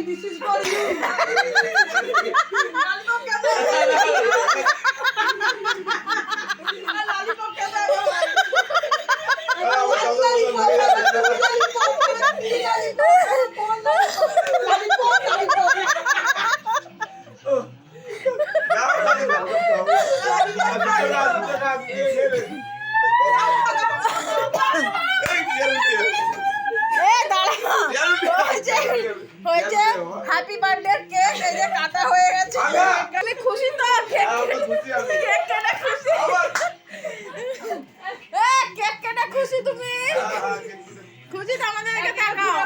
This is for you. Happy birthday cake এই যে কাটা হয়ে গেছে। আমি খুশি তো, কেক কেটে খুশি। কেক কেটে খুশি তুমি? খুশি তো আমাদেরকে দেখাও।